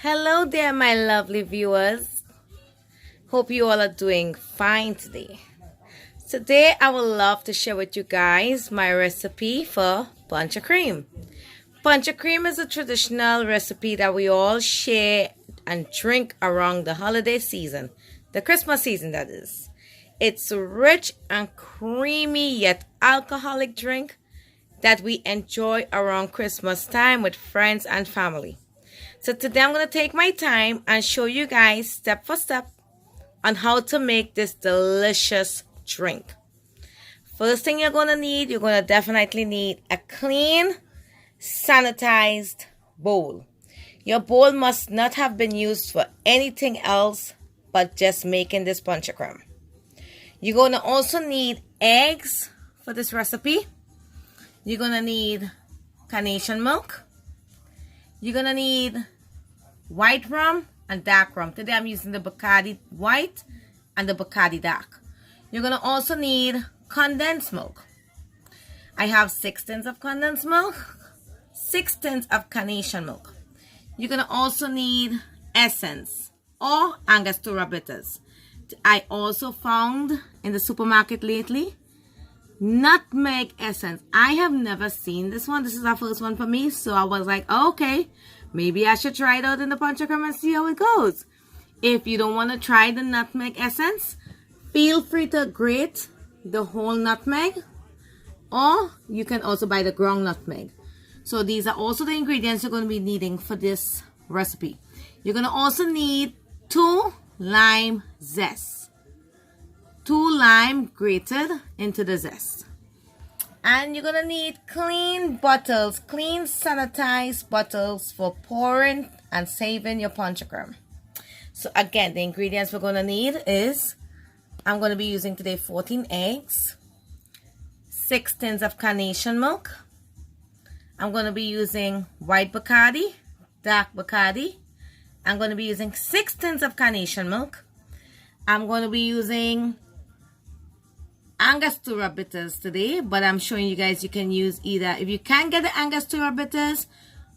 Hello there, my lovely viewers. Hope you all are doing fine today. Today, I would love to share with you guys my recipe for punch of cream. Punch of cream is a traditional recipe that we all share and drink around the holiday season, the Christmas season that is. It's a rich and creamy yet alcoholic drink that we enjoy around Christmas time with friends and family. So today I'm going to take my time and show you guys step for step on how to make this delicious drink. First thing you're going to definitely need a clean, sanitized bowl. Your bowl must not have been used for anything else but just making this punch of cream. You're going to also need eggs for this recipe. You're going to need carnation milk. You're going to need white rum and dark rum. Today I'm using the Bacardi white and the Bacardi dark. You're going to also need condensed milk. I have 6 tins of condensed milk, 6 tins of carnation milk. You're going to also need essence or Angostura Bitters. I also found in the supermarket lately Nutmeg essence. I have never seen this one. This is our first one for me. So I was like, okay, maybe I should try it out in the punch of cream and see how it goes. If you don't want to try the nutmeg essence, feel free to grate the whole nutmeg, or you can also buy the ground nutmeg. So these are also the ingredients you're going to be needing for this recipe. You're going to also need 2 lime zest. 2 lime grated into the zest. And you're going to need clean bottles, clean sanitized bottles for pouring and saving your punch of cream. So again, the ingredients we're going to need is, I'm going to be using today 14 eggs, 6 tins of carnation milk. I'm going to be using white Bacardi, dark Bacardi. I'm going to be using 6 tins of carnation milk. I'm going to be using Angostura Bitters today, but I'm showing you guys you can use either. If you can't get the Angostura Bitters,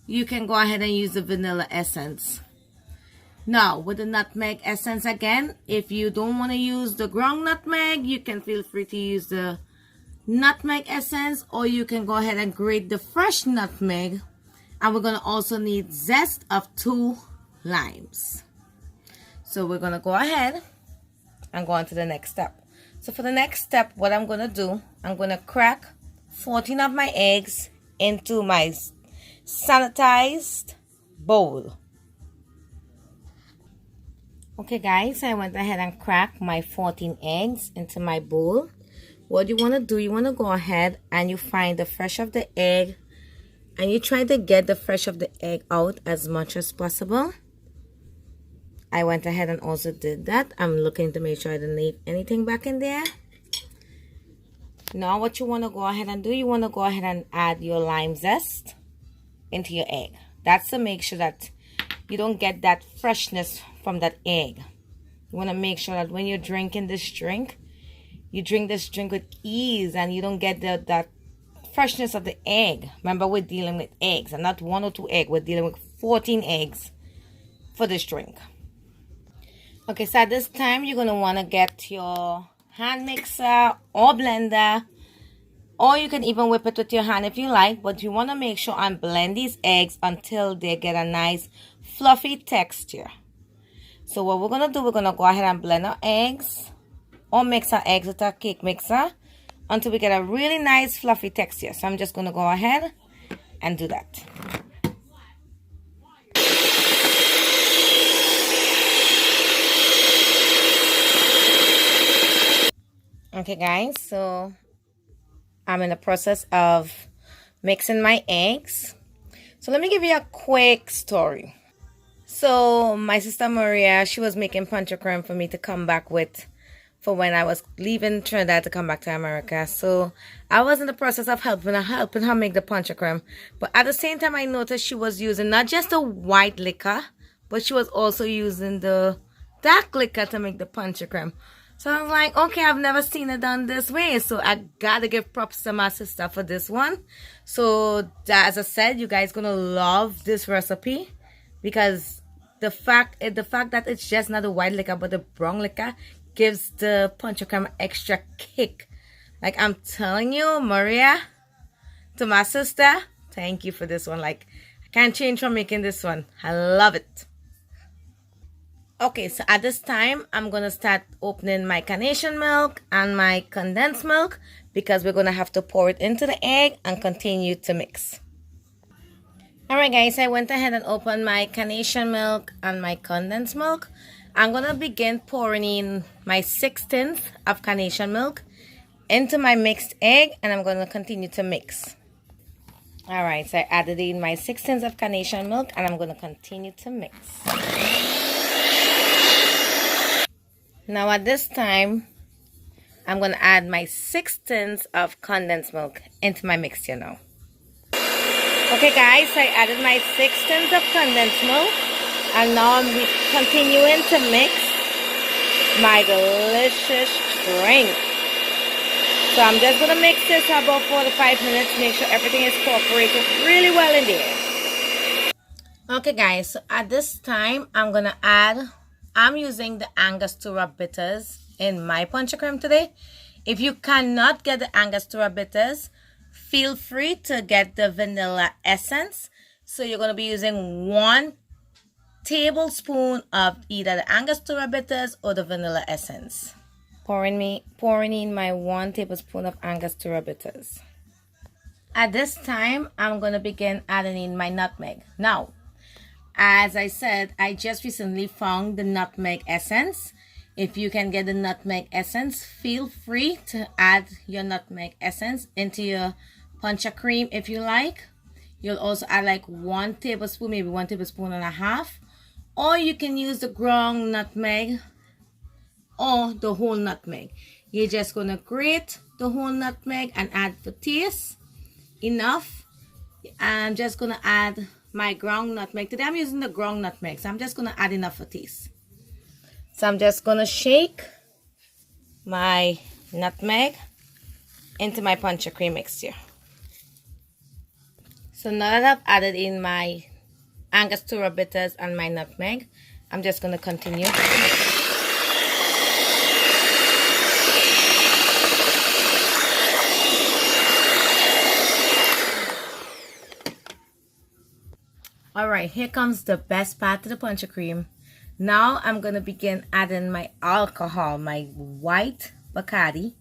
you can go ahead and use the vanilla essence. Now, with the nutmeg essence again, if you don't want to use the ground nutmeg, you can feel free to use the nutmeg essence, or you can go ahead and grate the fresh nutmeg. And we're going to also need zest of 2 limes. So we're going to go ahead and go on to the next step. So for the next step, what I'm going to do, I'm going to crack 14 of my eggs into my sanitized bowl. Okay guys, I went ahead and cracked my 14 eggs into my bowl. What you want to do, you want to go ahead and you find the fresh of the egg, and you try to get the fresh of the egg out as much as possible. I went ahead and also did that. I'm looking to make sure I didn't leave anything back in there. Now what you want to go ahead and do, you want to go ahead and add your lime zest into your egg. That's to make sure that you don't get that freshness from that egg. You want to make sure that when you're drinking this drink, you drink this drink with ease and you don't get that freshness of the egg. Remember, we're dealing with eggs and not 1 or 2 eggs. We're dealing with 14 eggs for this drink. Okay, so at this time, you're going to want to get your hand mixer or blender, or you can even whip it with your hand if you like, but you want to make sure and blend these eggs until they get a nice fluffy texture. So what we're going to do, we're going to go ahead and blend our eggs or mix our eggs with our cake mixer until we get a really nice fluffy texture. So I'm just going to go ahead and do that. Okay guys, so I'm in the process of mixing my eggs. So let me give you a quick story. So my sister Maria, she was making punch of cream for me to come back with for when I was leaving Trinidad to come back to America. So I was in the process of helping her make the punch of cream. But at the same time, I noticed she was using not just the white liquor, but she was also using the dark liquor to make the punch of cream. So I was like, okay, I've never seen it done this way. So I gotta give props to my sister for this one. So as I said, you guys gonna love this recipe because the fact that it's just not the white liquor but the brown liquor gives the punch of cream extra kick. Like, I'm telling you, Maria, to my sister, thank you for this one. Like, I can't change from making this one. I love it. Okay, so at this time, I'm going to start opening my carnation milk and my condensed milk because we're going to have to pour it into the egg and continue to mix. Alright guys, I went ahead and opened my carnation milk and my condensed milk. I'm going to begin pouring in my 1/6 of carnation milk into my mixed egg, and I'm going to continue to mix. Alright, so I added in my 1/6 of carnation milk and I'm going to continue to mix. Now at this time, I'm going to add my 6 of condensed milk into my mixture now. Okay guys, so I added my 6 of condensed milk, and now I'm continuing to mix my delicious drink. So I'm just going to mix this for about 4 to 5 minutes, make sure everything is cooperated really well in there. Okay guys, so at this time, I'm using the Angostura Bitters in my punch cream today. If you cannot get the Angostura Bitters, feel free to get the vanilla essence. So you're going to be using 1 tablespoon of either the Angostura Bitters or the vanilla essence. Pouring in my 1 tablespoon of Angostura Bitters. At this time, I'm going to begin adding in my nutmeg. Now, as I said, I just recently found the nutmeg essence. If you can get the nutmeg essence, feel free to add your nutmeg essence into your punch cream if you like. You'll also add like 1 tablespoon, maybe 1 tablespoon and a half. Or you can use the ground nutmeg or the whole nutmeg. You're just going to grate the whole nutmeg and add for taste enough. I'm just going to add my ground nutmeg. Today I'm using the ground nutmeg, so I'm just going to add enough for taste. So I'm just going to shake my nutmeg into my punch cream mixture. So now that I've added in my Angostura Bitters and my nutmeg, I'm just going to continue. Alright, here comes the best part of the punch cream. Now I'm going to begin adding my alcohol, my white Bacardi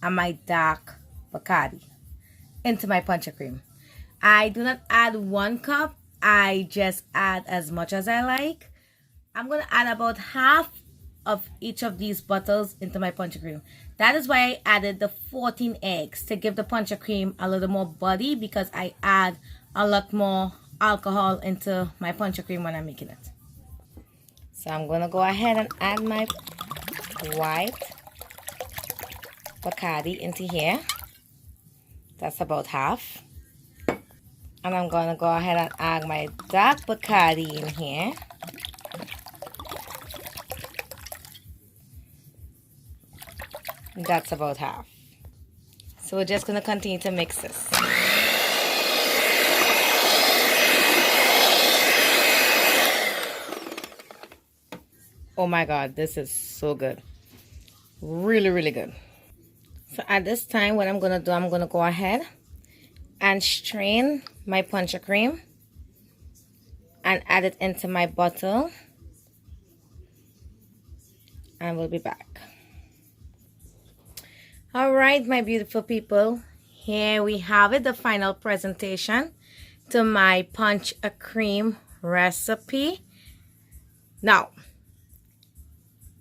and my dark Bacardi into my punch cream. I do not add 1 cup. I just add as much as I like. I'm going to add about half of each of these bottles into my punch cream. That is why I added the 14 eggs, to give the punch cream a little more body, because I add a lot more alcohol into my punch cream when I'm making it. So I'm going to go ahead and add my white Bacardi into here. That's about half. And I'm going to go ahead and add my dark Bacardi in here. That's about half. So we're just going to continue to mix this. Oh my God, this is so good. Really, really good. So at this time, what I'm going to do, I'm going to go ahead and strain my punch cream and add it into my bottle. And we'll be back. All right, my beautiful people. Here we have it, the final presentation to my punch cream recipe. Now,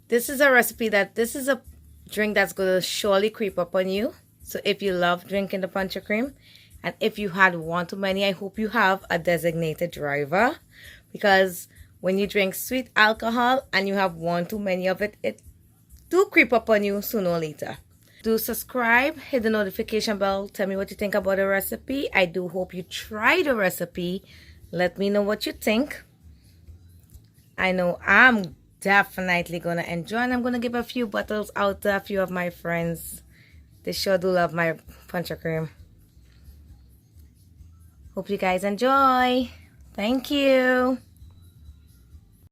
this is a recipe this is a drink that's going to surely creep up on you. So if you love drinking the punch cream, and if you had 1 too many, I hope you have a designated driver, because when you drink sweet alcohol and you have 1 too many of it, it do creep up on you sooner or later. Do subscribe, hit the notification bell, tell me what you think about the recipe. I do hope you try the recipe. Let me know what you think. I know I'm definitely gonna enjoy, and I'm gonna give a few bottles out to a few of my friends. They sure do love my punch cream. Hope you guys enjoy. Thank you.